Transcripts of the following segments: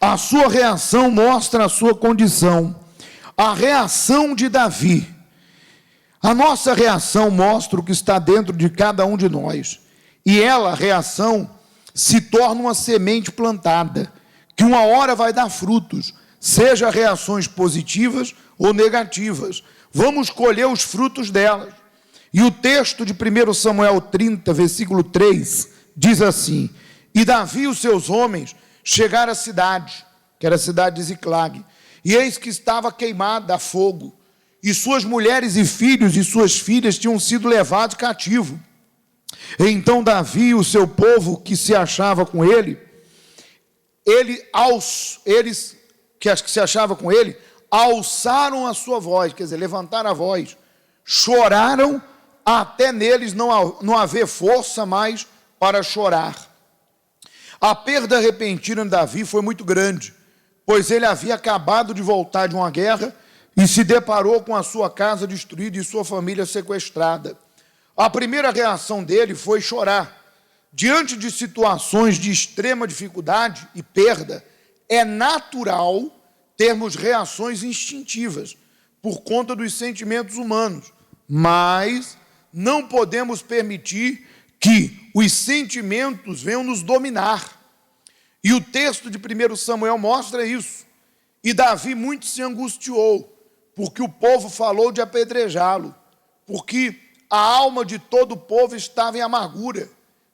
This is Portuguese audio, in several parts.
A sua reação mostra a sua condição. A reação de Davi. A nossa reação mostra o que está dentro de cada um de nós. E ela, a reação, se torna uma semente plantada, que uma hora vai dar frutos, seja reações positivas ou negativas. Vamos colher os frutos delas. E o texto de 1 Samuel 30, versículo 3, diz assim: E Davi e os seus homens chegaram à cidade, que era a cidade de Ziclag, e eis que estava queimada a fogo, e suas mulheres e filhos e suas filhas tinham sido levados cativo. Então Davi e o seu povo que se achava com ele, eles que se achavam com ele, alçaram a sua voz, quer dizer, levantaram a voz, choraram até neles não haver força mais para chorar. A perda repentina de Davi foi muito grande, pois ele havia acabado de voltar de uma guerra e se deparou com a sua casa destruída e sua família sequestrada. A primeira reação dele foi chorar. Diante de situações de extrema dificuldade e perda, é natural termos reações instintivas por conta dos sentimentos humanos, mas não podemos permitir que os sentimentos venham nos dominar. E o texto de 1 Samuel mostra isso. E Davi muito se angustiou, porque o povo falou de apedrejá-lo, porque a alma de todo o povo estava em amargura,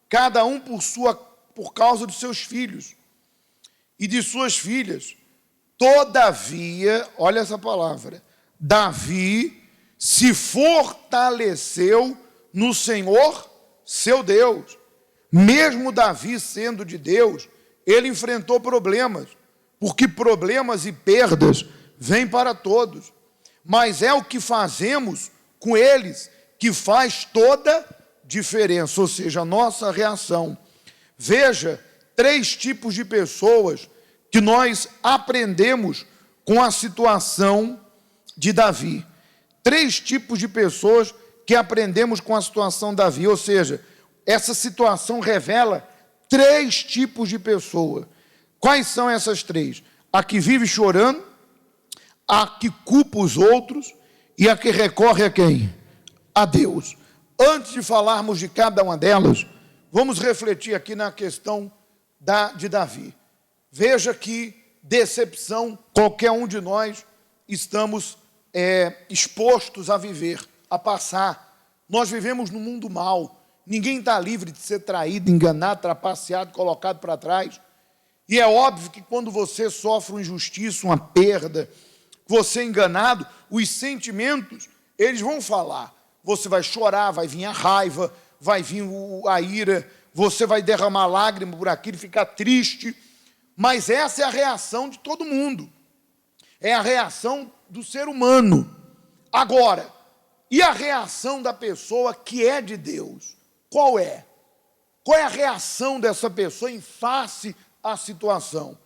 cada um por causa dos seus filhos e de suas filhas. Todavia, olha essa palavra, Davi se fortaleceu no Senhor, seu Deus. Mesmo Davi sendo de Deus, ele enfrentou problemas, porque problemas e perdas vêm para todos. Mas é o que fazemos com eles que faz toda diferença, ou seja, a nossa reação. Veja, 3 tipos de pessoas que nós aprendemos com a situação de Davi. 3 tipos de pessoas que aprendemos com a situação de Davi, ou seja, essa situação revela 3 tipos de pessoa. Quais são essas 3? A que vive chorando, a que culpa os outros e a que recorre a quem? A Deus. Antes de falarmos de cada uma delas, vamos refletir aqui na questão de Davi. Veja que decepção qualquer um de nós estamos expostos a viver, a passar. Nós vivemos num mundo mau. Ninguém está livre de ser traído, enganado, trapaceado, colocado para trás. E é óbvio que quando você sofre uma injustiça, uma perda, você é enganado, os sentimentos, eles vão falar. Você vai chorar, vai vir a raiva, vai vir a ira, você vai derramar lágrimas por aquilo, ficar triste. Mas essa é a reação de todo mundo. É a reação do ser humano. Agora, e a reação da pessoa que é de Deus? Qual é? Qual é a reação dessa pessoa em face à situação?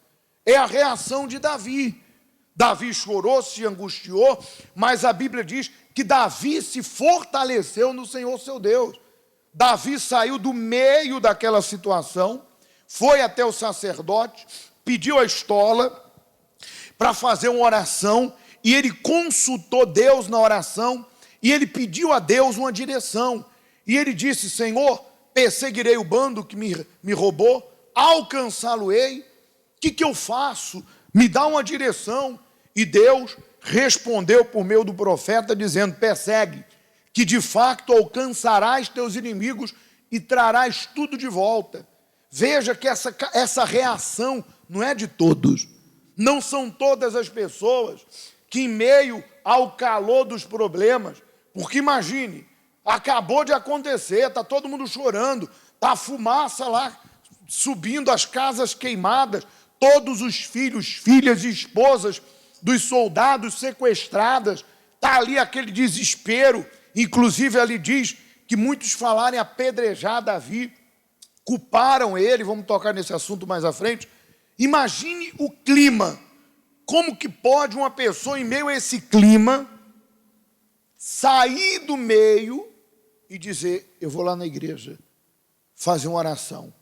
É a reação de Davi. Davi chorou, se angustiou, mas a Bíblia diz que Davi se fortaleceu no Senhor seu Deus. Davi saiu do meio daquela situação, foi até o sacerdote, pediu a estola para fazer uma oração, e ele consultou Deus na oração, e ele pediu a Deus uma direção. E ele disse: Senhor, perseguirei o bando que me roubou, alcançá-lo-ei. O que eu faço? Me dá uma direção. E Deus respondeu por meio do profeta, dizendo: persegue, que de fato alcançarás teus inimigos e trarás tudo de volta. Veja que essa reação não é de todos. Não são todas as pessoas que, em meio ao calor dos problemas, porque imagine, acabou de acontecer, está todo mundo chorando, está a fumaça lá subindo, as casas queimadas, todos os filhos, filhas e esposas dos soldados sequestradas, está ali aquele desespero. Inclusive ali diz que muitos falaram em apedrejar Davi, culparam ele, vamos tocar nesse assunto mais à frente. Imagine o clima, como que pode uma pessoa em meio a esse clima sair do meio e dizer: eu vou lá na igreja fazer uma oração.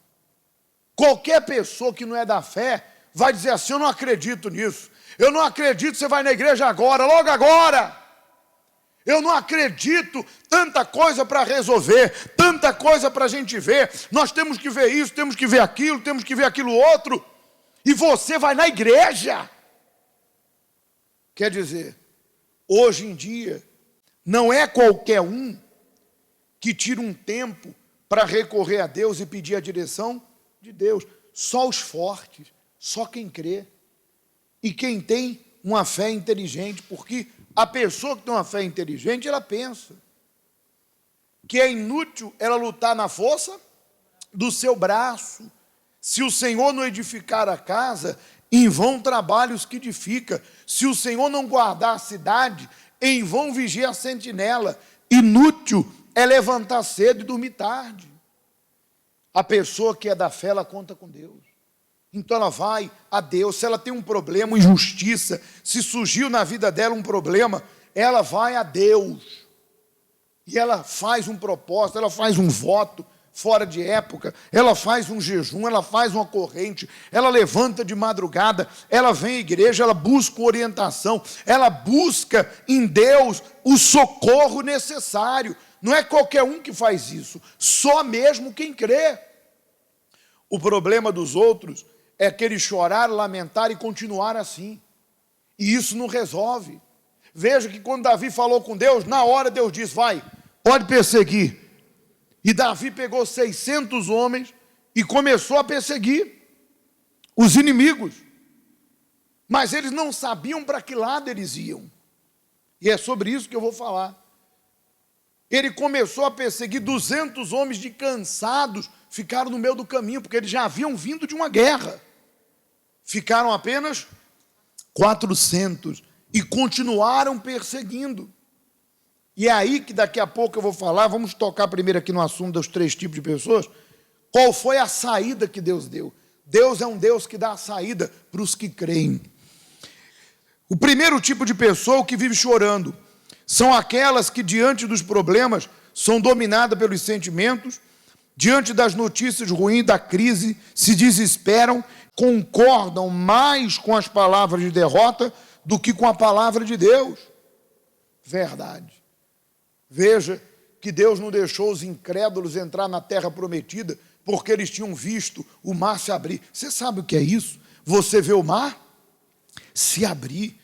Qualquer pessoa que não é da fé vai dizer assim: eu não acredito nisso, eu não acredito que você vai na igreja agora, logo agora. Eu não acredito, tanta coisa para resolver, tanta coisa para a gente ver, nós temos que ver isso, temos que ver aquilo outro, e você vai na igreja. Quer dizer, hoje em dia, não é qualquer um que tira um tempo para recorrer a Deus e pedir a direção de Deus. Só os fortes, só quem crê. E quem tem uma fé inteligente, porque a pessoa que tem uma fé inteligente, ela pensa que é inútil ela lutar na força do seu braço. Se o Senhor não edificar a casa, em vão trabalhos que edifica. Se o Senhor não guardar a cidade, em vão vigia a sentinela. Inútil é levantar cedo e dormir tarde. A pessoa que é da fé, ela conta com Deus. Então ela vai a Deus. Se ela tem um problema, uma injustiça, se surgiu na vida dela um problema, ela vai a Deus. E ela faz um propósito, ela faz um voto fora de época, ela faz um jejum, ela faz uma corrente, ela levanta de madrugada, ela vem à igreja, ela busca orientação, ela busca em Deus o socorro necessário. Não é qualquer um que faz isso, só mesmo quem crê. O problema dos outros é que eles choraram, lamentaram e continuaram assim. E isso não resolve. Veja que quando Davi falou com Deus, na hora Deus disse: vai, pode perseguir. E Davi pegou 600 homens e começou a perseguir os inimigos. Mas eles não sabiam para que lado eles iam. E é sobre isso que eu vou falar. Ele começou a perseguir 200 homens de cansados, ficaram no meio do caminho, porque eles já haviam vindo de uma guerra. Ficaram apenas 400 e continuaram perseguindo. E é aí que daqui a pouco eu vou falar, vamos tocar primeiro aqui no assunto dos 3 tipos de pessoas. Qual foi a saída que Deus deu? Deus é um Deus que dá a saída para os que creem. O primeiro tipo de pessoa, o que vive chorando, são aquelas que diante dos problemas são dominadas pelos sentimentos, diante das notícias ruins, da crise, se desesperam, concordam mais com as palavras de derrota do que com a palavra de Deus. Verdade. Veja que Deus não deixou os incrédulos entrar na terra prometida porque eles tinham visto o mar se abrir. Você sabe o que é isso? Você vê o mar se abrir,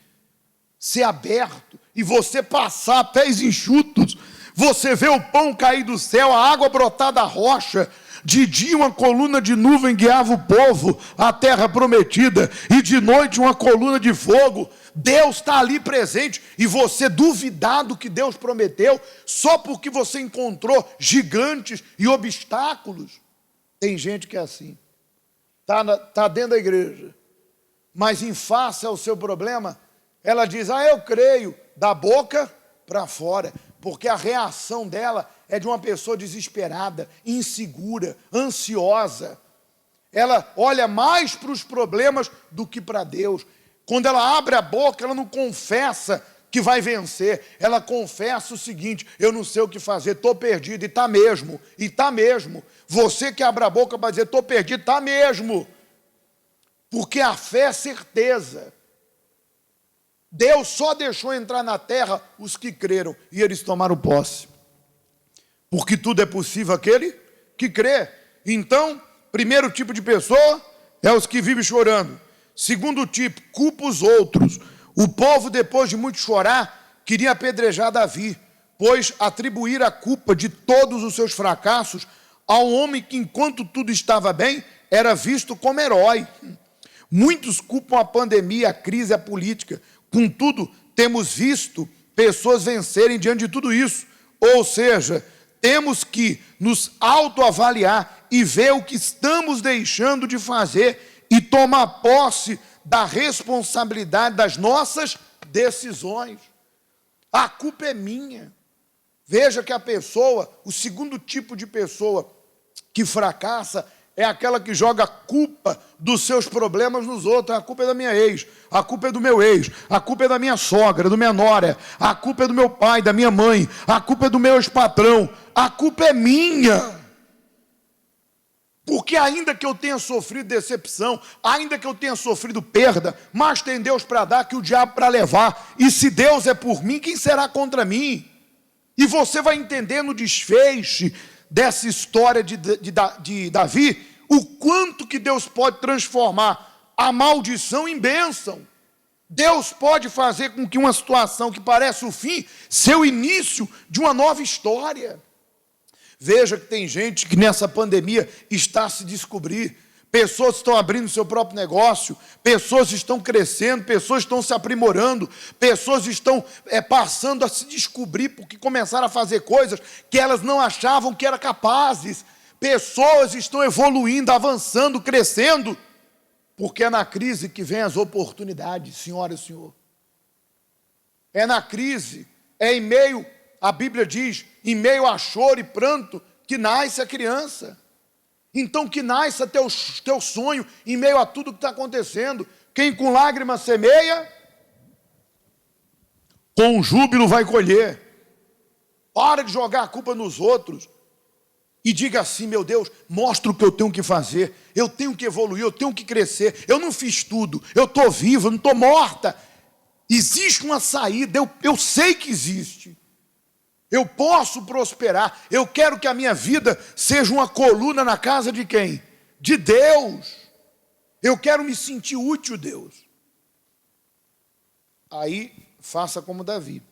ser aberto, e você passar a pés enxutos. Você vê o pão cair do céu, a água brotar da rocha. De dia uma coluna de nuvem guiava o povo à terra prometida, e de noite uma coluna de fogo. Deus está ali presente, e você duvidar do que Deus prometeu, só porque você encontrou gigantes e obstáculos. Tem gente que é assim, está dentro da igreja, mas em face ao seu problema, ela diz: eu creio, da boca para fora, porque a reação dela é de uma pessoa desesperada, insegura, ansiosa. Ela olha mais para os problemas do que para Deus. Quando ela abre a boca, ela não confessa que vai vencer, ela confessa o seguinte: eu não sei o que fazer, estou perdido, e está mesmo, e está mesmo. Você que abre a boca para dizer estou perdido, está mesmo, porque a fé é certeza. Deus só deixou entrar na terra os que creram, e eles tomaram posse, porque tudo é possível aquele que crê. Então, primeiro tipo de pessoa é os que vivem chorando. Segundo tipo, culpa os outros. O povo, depois de muito chorar, queria apedrejar Davi, pois atribuir a culpa de todos os seus fracassos a um homem que, enquanto tudo estava bem, era visto como herói. Muitos culpam a pandemia, a crise, a política. Contudo, temos visto pessoas vencerem diante de tudo isso. Ou seja, temos que nos autoavaliar e ver o que estamos deixando de fazer e tomar posse da responsabilidade das nossas decisões. A culpa é minha. Veja que a pessoa, o segundo tipo de pessoa que fracassa, é aquela que joga a culpa dos seus problemas nos outros. A culpa é da minha ex, a culpa é do meu ex, a culpa é da minha sogra, da minha nora, a culpa é do meu pai, da minha mãe, a culpa é do meu ex-patrão, a culpa é minha. Porque ainda que eu tenha sofrido decepção, ainda que eu tenha sofrido perda, mas tem Deus para dar que o diabo para levar. E se Deus é por mim, quem será contra mim? E você vai entender no desfecho dessa história de Davi, o quanto que Deus pode transformar a maldição em bênção. Deus pode fazer com que uma situação que parece o fim, seja o início de uma nova história. Veja que tem gente que nessa pandemia está a se descobrir. Pessoas estão abrindo seu próprio negócio, pessoas estão crescendo, pessoas estão se aprimorando, pessoas estão passando a se descobrir porque começaram a fazer coisas que elas não achavam que eram capazes. Pessoas estão evoluindo, avançando, crescendo, porque é na crise que vem as oportunidades, senhora e senhor. É na crise, é em meio, a Bíblia diz, em meio a choro e pranto, que nasce a criança. Então que nasça teu sonho em meio a tudo que está acontecendo. Quem com lágrimas semeia, com júbilo vai colher. Para de jogar a culpa nos outros. E diga assim, meu Deus, mostra o que eu tenho que fazer. Eu tenho que evoluir, eu tenho que crescer. Eu não fiz tudo, eu estou viva, eu não estou morta. Existe uma saída, eu sei que existe. Eu posso prosperar. Eu quero que a minha vida seja uma coluna na casa de quem? De Deus. Eu quero me sentir útil, Deus. Aí, faça como Davi.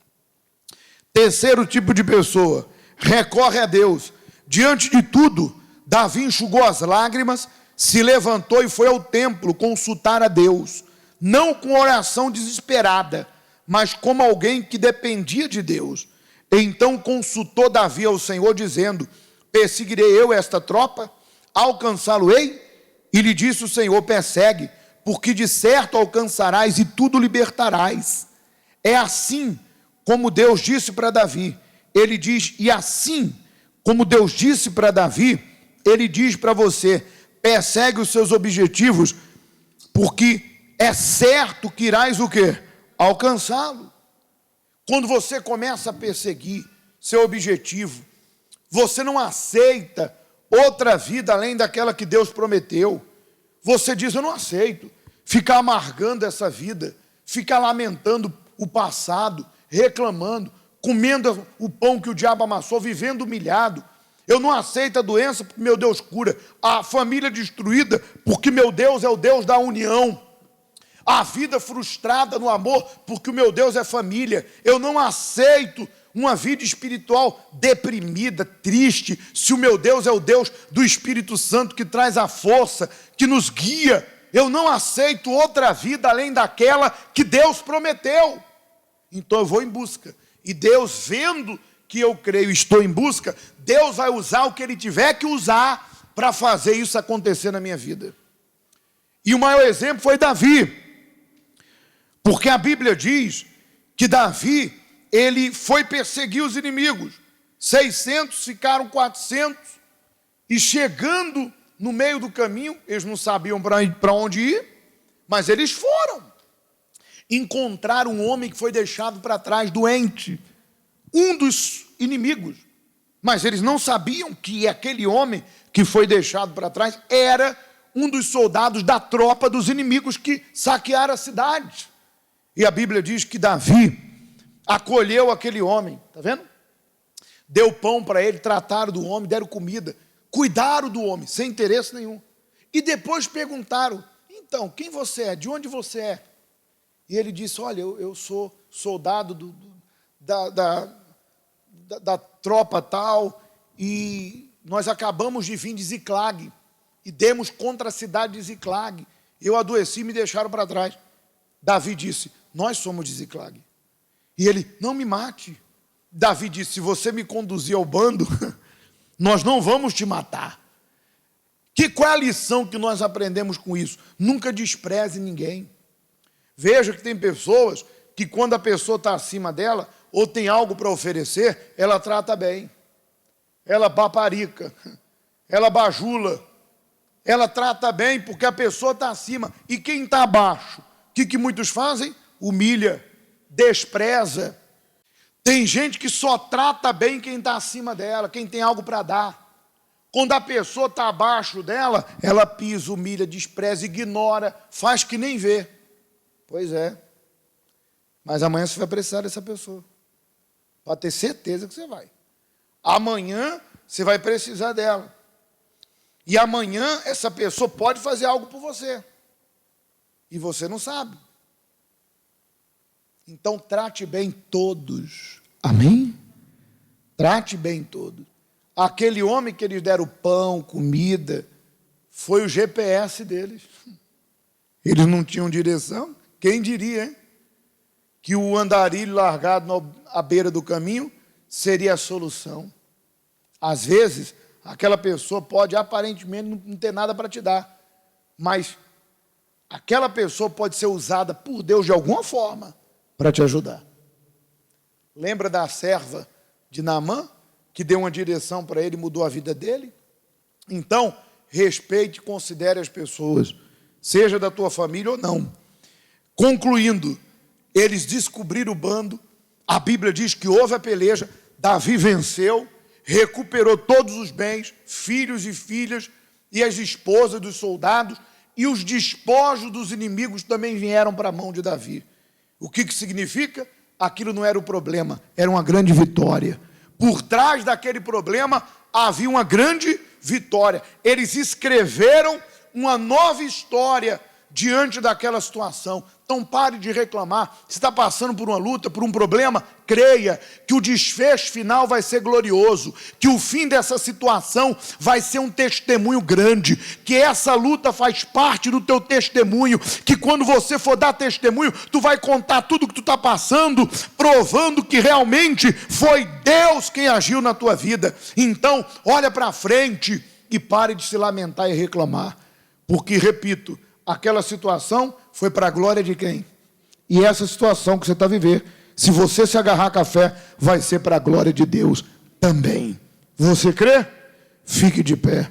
Terceiro tipo de pessoa, recorre a Deus. Diante de tudo, Davi enxugou as lágrimas, se levantou e foi ao templo consultar a Deus. Não com oração desesperada, mas como alguém que dependia de Deus. Então consultou Davi ao Senhor, dizendo: perseguirei eu esta tropa? Alcançá-lo-ei? E lhe disse o Senhor: persegue, porque de certo alcançarás e tudo libertarás. É assim como Deus disse para Davi. Ele diz, e assim como Deus disse para Davi, ele diz para você: persegue os seus objetivos, porque é certo que irás o quê? Alcançá-lo. Quando você começa a perseguir seu objetivo, você não aceita outra vida além daquela que Deus prometeu. Você diz: eu não aceito ficar amargando essa vida, ficar lamentando o passado, reclamando, comendo o pão que o diabo amassou, vivendo humilhado. Eu não aceito a doença porque meu Deus cura, a família destruída porque meu Deus é o Deus da união. A vida frustrada no amor, porque o meu Deus é família. Eu não aceito uma vida espiritual deprimida, triste, se o meu Deus é o Deus do Espírito Santo, que traz a força, que nos guia. Eu não aceito outra vida além daquela que Deus prometeu. Então eu vou em busca. E Deus, vendo que eu creio e estou em busca, Deus vai usar o que Ele tiver que usar para fazer isso acontecer na minha vida. E o maior exemplo foi Davi. Porque a Bíblia diz que Davi, ele foi perseguir os inimigos. 600 ficaram 400. E chegando no meio do caminho, eles não sabiam para onde ir, mas eles foram. Encontraram um homem que foi deixado para trás, doente. Um dos inimigos. Mas eles não sabiam que aquele homem que foi deixado para trás era um dos soldados da tropa dos inimigos que saquearam a cidade. E a Bíblia diz que Davi acolheu aquele homem, está vendo? Deu pão para ele, trataram do homem, deram comida, cuidaram do homem, sem interesse nenhum. E depois perguntaram: então, quem você é? De onde você é? E ele disse: olha, eu sou soldado da tropa tal, e nós acabamos de vir de Ziclag, e demos contra a cidade de Ziclag. Eu adoeci e me deixaram para trás. Davi disse: nós somos de Ziclag. E ele: não me mate. Davi disse: se você me conduzir ao bando, nós não vamos te matar. Qual é a lição que nós aprendemos com isso? Nunca despreze ninguém. Veja que tem pessoas que quando a pessoa está acima dela, ou tem algo para oferecer, ela trata bem. Ela paparica, ela bajula, ela trata bem porque a pessoa está acima. E quem está abaixo? O que muitos fazem? Humilha, despreza. Tem gente que só trata bem quem está acima dela, quem tem algo para dar. Quando a pessoa está abaixo dela, ela pisa, humilha, despreza, ignora, faz que nem vê. Pois é. Mas amanhã você vai precisar dessa pessoa. Pode ter certeza que você vai. Amanhã você vai precisar dela. E amanhã essa pessoa pode fazer algo por você. E você não sabe. Então trate bem todos. Amém? Trate bem todos. Aquele homem que eles deram pão, comida, foi o GPS deles. Eles não tinham direção. Quem diria, hein? Que o andarilho largado à beira do caminho seria a solução. Às vezes, aquela pessoa pode aparentemente não ter nada para te dar, mas aquela pessoa pode ser usada por Deus de alguma forma para te ajudar. Lembra da serva de Naamã, que deu uma direção para ele e mudou a vida dele? Então, respeite e considere as pessoas, seja da tua família ou não. Concluindo, eles descobriram o bando, a Bíblia diz que houve a peleja, Davi venceu, recuperou todos os bens, filhos e filhas, e as esposas dos soldados, e os despojos dos inimigos também vieram para a mão de Davi. O que significa? Aquilo não era o problema, era uma grande vitória. Por trás daquele problema havia uma grande vitória. Eles escreveram uma nova história diante daquela situação. Então pare de reclamar. Se está passando por uma luta, por um problema, creia que o desfecho final vai ser glorioso, que o fim dessa situação vai ser um testemunho grande, que essa luta faz parte do teu testemunho, que quando você for dar testemunho, tu vai contar tudo que tu está passando, provando que realmente foi Deus quem agiu na tua vida. Então, olha para frente e pare de se lamentar e reclamar, porque, repito, aquela situação foi para a glória de quem? E essa situação que você está vivendo, se você se agarrar com a fé, vai ser para a glória de Deus também. Você crê? Fique de pé.